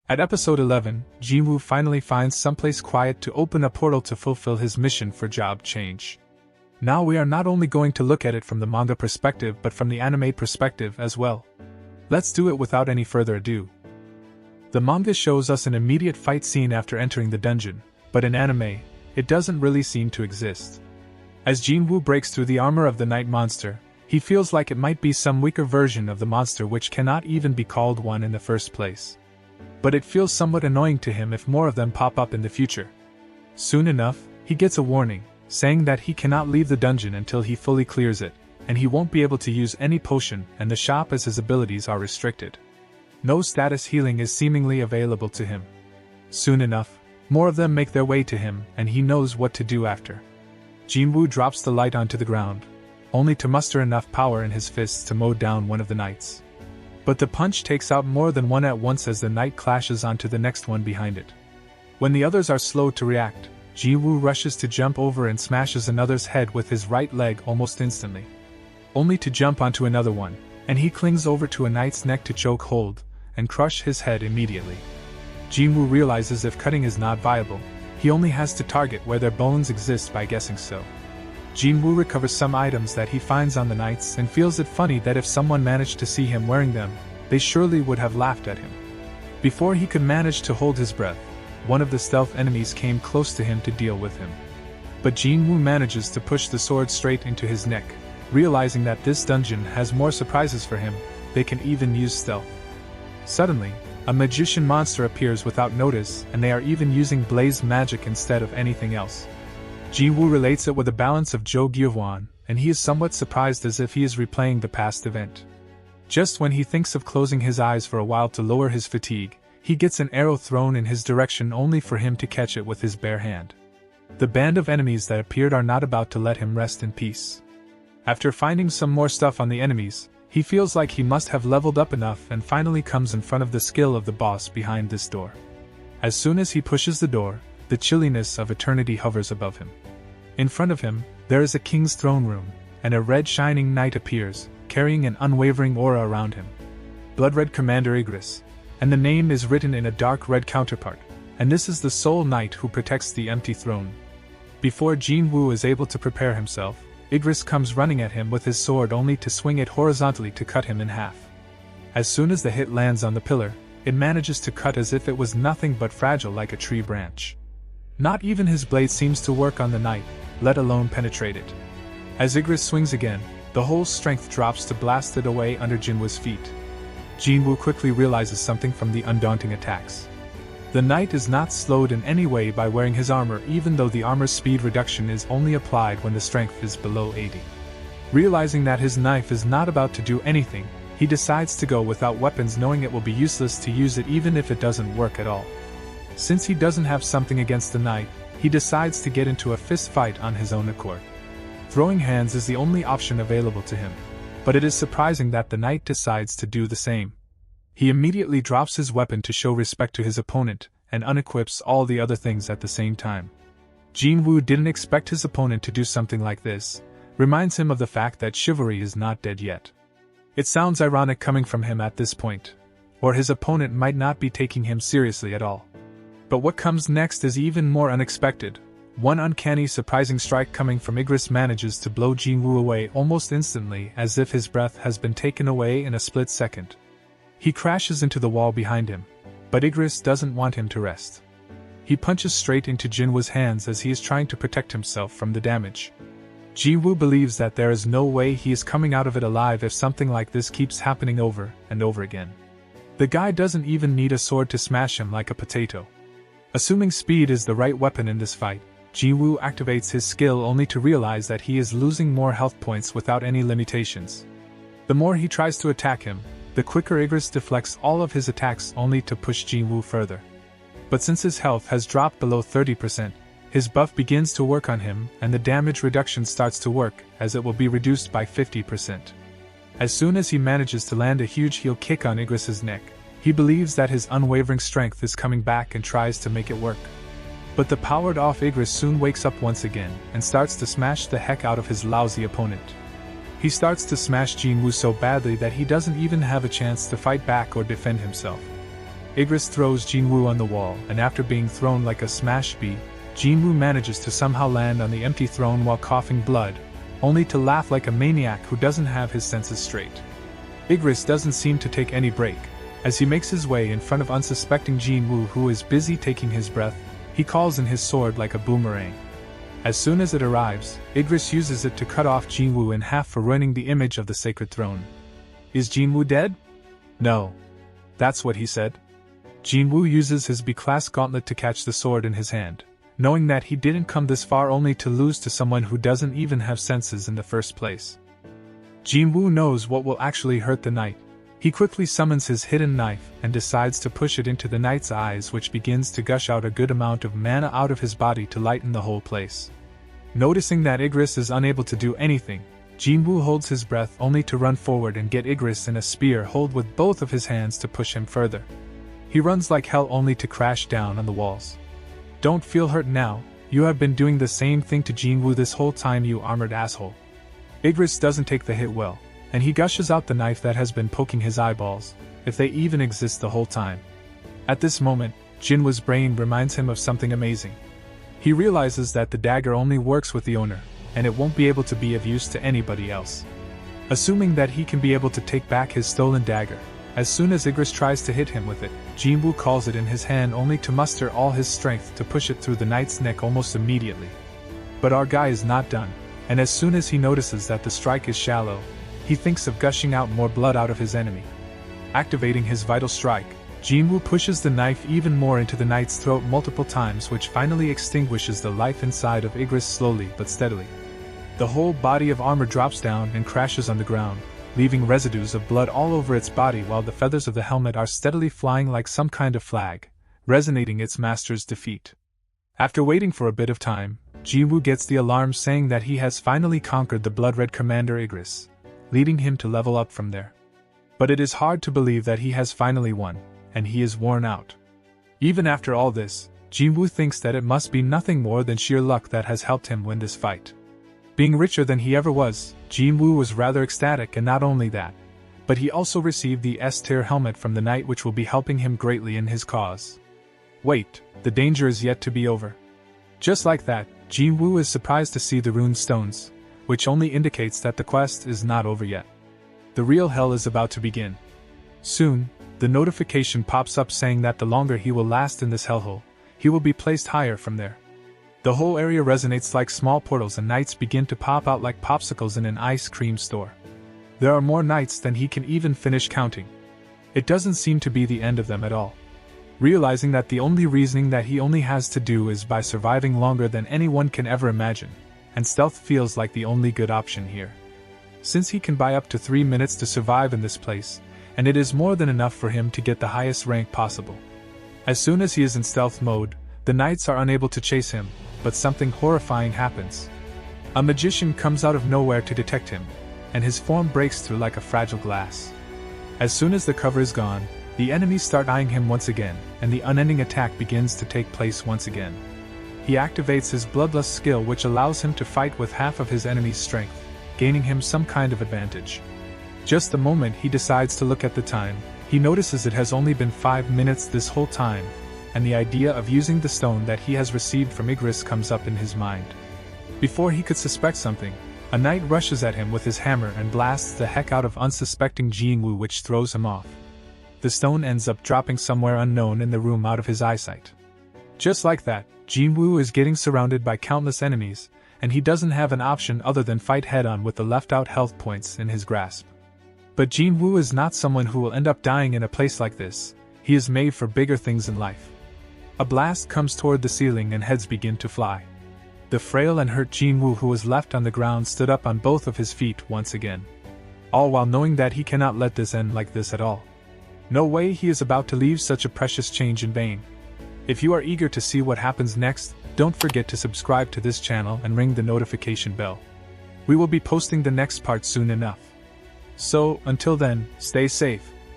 At episode 11, Jinwoo finally finds someplace quiet to open a portal to fulfill his mission for job change. Now we are not only going to look at it from the manga perspective but from the anime perspective as well. Let's do it without any further ado. The manga shows us an immediate fight scene after entering the dungeon, but in anime, it doesn't really seem to exist. As Jinwoo breaks through the armor of the night monster, he feels like it might be some weaker version of the monster which cannot even be called one in the first place. But it feels somewhat annoying to him if more of them pop up in the future. Soon enough, he gets a warning, saying that he cannot leave the dungeon until he fully clears it, and he won't be able to use any potion and the shop as his abilities are restricted. No status healing is seemingly available to him. Soon enough, more of them make their way to him and he knows what to do after. Jinwoo drops the light onto the ground, only to muster enough power in his fists to mow down one of the knights. But the punch takes out more than one at once as the knight clashes onto the next one behind it. When the others are slow to react, Jinwoo rushes to jump over and smashes another's head with his right leg almost instantly. Only to jump onto another one, and he clings over to a knight's neck to choke hold, and crush his head immediately. Jinwoo realizes if cutting is not viable, he only has to target where their bones exist by guessing so. Jinwoo recovers some items that he finds on the knights and feels it funny that if someone managed to see him wearing them, they surely would have laughed at him. Before he could manage to hold his breath, one of the stealth enemies came close to him to deal with him. But Jinwoo manages to push the sword straight into his neck, realizing that this dungeon has more surprises for him. They can even use stealth. Suddenly, a magician monster appears without notice and they are even using blaze magic instead of anything else. Jinwoo relates it with a balance of Jo Gyuhwan, and he is somewhat surprised as if he is replaying the past event. Just when he thinks of closing his eyes for a while to lower his fatigue, he gets an arrow thrown in his direction only for him to catch it with his bare hand. The band of enemies that appeared are not about to let him rest in peace. After finding some more stuff on the enemies, he feels like he must have leveled up enough and finally comes in front of the skill of the boss behind this door. As soon as he pushes the door, the chilliness of eternity hovers above him. In front of him, there is a king's throne room, and a red shining knight appears, carrying an unwavering aura around him. Blood-red Commander Igris. And the name is written in a dark red counterpart, and this is the sole knight who protects the empty throne. Before Jinwoo is able to prepare himself, Igris comes running at him with his sword only to swing it horizontally to cut him in half. As soon as the hit lands on the pillar, it manages to cut as if it was nothing but fragile like a tree branch. Not even his blade seems to work on the knight, let alone penetrate it. As Igris swings again, the whole strength drops to blast it away under Jinwoo's feet. Jinwoo quickly realizes something from the undaunting attacks. The knight is not slowed in any way by wearing his armor, even though the armor's speed reduction is only applied when the strength is below 80. Realizing that his knife is not about to do anything, he decides to go without weapons, knowing it will be useless to use it even if it doesn't work at all. Since he doesn't have something against the knight, he decides to get into a fist fight on his own accord. Throwing hands is the only option available to him, but it is surprising that the knight decides to do the same. He immediately drops his weapon to show respect to his opponent, and unequips all the other things at the same time. Jinwoo didn't expect his opponent to do something like this, reminds him of the fact that chivalry is not dead yet. It sounds ironic coming from him at this point, or his opponent might not be taking him seriously at all. But what comes next is even more unexpected. One uncanny, surprising strike coming from Igris manages to blow Jinwoo away almost instantly, as if his breath has been taken away in a split second. He crashes into the wall behind him, but Igris doesn't want him to rest. He punches straight into Jinwoo's hands as he is trying to protect himself from the damage. Jinwoo believes that there is no way he is coming out of it alive if something like this keeps happening over and over again. The guy doesn't even need a sword to smash him like a potato. Assuming speed is the right weapon in this fight, Jinwoo activates his skill only to realize that he is losing more health points without any limitations. The more he tries to attack him, the quicker Igris deflects all of his attacks only to push Jinwoo further. But since his health has dropped below 30%, his buff begins to work on him and the damage reduction starts to work, as it will be reduced by 50%. As soon as he manages to land a huge heel kick on Igris's neck, he believes that his unwavering strength is coming back and tries to make it work. But the powered-off Igris soon wakes up once again and starts to smash the heck out of his lousy opponent. He starts to smash Jinwoo so badly that he doesn't even have a chance to fight back or defend himself. Igris throws Jinwoo on the wall, and after being thrown like a smashed bee, Jinwoo manages to somehow land on the empty throne while coughing blood, only to laugh like a maniac who doesn't have his senses straight. Igris doesn't seem to take any break. As he makes his way in front of unsuspecting Jinwoo, who is busy taking his breath, he calls in his sword like a boomerang. As soon as it arrives, Igris uses it to cut off Jinwoo in half for ruining the image of the sacred throne. Is Jinwoo dead? No. That's what he said. Jinwoo uses his B-class gauntlet to catch the sword in his hand, knowing that he didn't come this far only to lose to someone who doesn't even have senses in the first place. Jinwoo knows what will actually hurt the knight. He quickly summons his hidden knife and decides to push it into the knight's eyes, which begins to gush out a good amount of mana out of his body to lighten the whole place. Noticing that Igris is unable to do anything, Jinwoo holds his breath only to run forward and get Igris in a spear hold with both of his hands to push him further. He runs like hell only to crash down on the walls. Don't feel hurt now, you have been doing the same thing to Jinwoo this whole time, you armored asshole. Igris doesn't take the hit well, and he gushes out the knife that has been poking his eyeballs, if they even exist the whole time. At this moment, Jinwoo's brain reminds him of something amazing. He realizes that the dagger only works with the owner, and it won't be able to be of use to anybody else. Assuming that he can be able to take back his stolen dagger, as soon as Igris tries to hit him with it, Jinwoo calls it in his hand only to muster all his strength to push it through the knight's neck almost immediately. But our guy is not done, and as soon as he notices that the strike is shallow, he thinks of gushing out more blood out of his enemy. Activating his vital strike, Jinwoo pushes the knife even more into the knight's throat multiple times, which finally extinguishes the life inside of Igris slowly but steadily. The whole body of armor drops down and crashes on the ground, leaving residues of blood all over its body while the feathers of the helmet are steadily flying like some kind of flag, resonating its master's defeat. After waiting for a bit of time, Jinwoo gets the alarm saying that he has finally conquered the blood-red commander Igris, leading him to level up from there. But it is hard to believe that he has finally won, and he is worn out. Even after all this, Jinwoo thinks that it must be nothing more than sheer luck that has helped him win this fight. Being richer than he ever was, Jinwoo was rather ecstatic, and not only that, but he also received the S-tier helmet from the knight, which will be helping him greatly in his cause. Wait, the danger is yet to be over. Just like that, Jinwoo is surprised to see the rune stones, which only indicates that the quest is not over yet. The real hell is about to begin. Soon, the notification pops up saying that the longer he will last in this hellhole, he will be placed higher from there. The whole area resonates like small portals, and knights begin to pop out like popsicles in an ice cream store. There are more knights than he can even finish counting. It doesn't seem to be the end of them at all. Realizing that the only reasoning that he only has to do is by surviving longer than anyone can ever imagine, and stealth feels like the only good option here. Since he can buy up to 3 minutes to survive in this place, and it is more than enough for him to get the highest rank possible. As soon as he is in stealth mode, the knights are unable to chase him, but something horrifying happens. A magician comes out of nowhere to detect him, and his form breaks through like a fragile glass. As soon as the cover is gone, the enemies start eyeing him once again, and the unending attack begins to take place once again. He activates his bloodlust skill, which allows him to fight with half of his enemy's strength, gaining him some kind of advantage. Just the moment he decides to look at the time, he notices it has only been 5 minutes this whole time, and the idea of using the stone that he has received from Igris comes up in his mind. Before he could suspect something, a knight rushes at him with his hammer and blasts the heck out of unsuspecting Jinwoo, which throws him off. The stone ends up dropping somewhere unknown in the room out of his eyesight. Just like that, Jinwoo is getting surrounded by countless enemies, and he doesn't have an option other than fight head-on with the left-out health points in his grasp. But Jinwoo is not someone who will end up dying in a place like this. He is made for bigger things in life. A blast comes toward the ceiling and heads begin to fly. The frail and hurt Jinwoo, who was left on the ground, stood up on both of his feet once again. All while knowing that he cannot let this end like this at all. No way he is about to leave such a precious change in vain. If you are eager to see what happens next, don't forget to subscribe to this channel and ring the notification bell. We will be posting the next part soon enough. So, until then, stay safe.